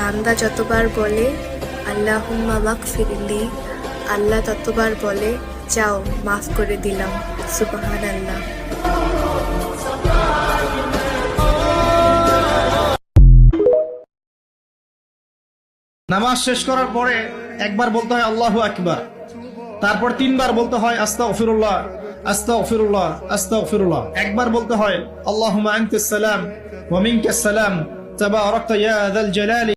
বান্দা যতবার বলে আল্লাহুম্মা মাগফিরলি, আল্লাহ ততবার বলে যাও মাফ করে দিলাম। সুবহানাল্লাহ। নামাজ শেষ করার পরে একবার বলতে হয় আল্লাহু আকবার, তারপর 3 বার বলতে হয় আস্তাগফিরুল্লাহ আস্তাগফিরুল্লাহ আস্তাগফিরুল্লাহ। একবার বলতে হয় আল্লাহুম্মা আনতাস সালাম ওয়া মিনকাস সালাম তাবারাকতা ইয়া যাল জালালি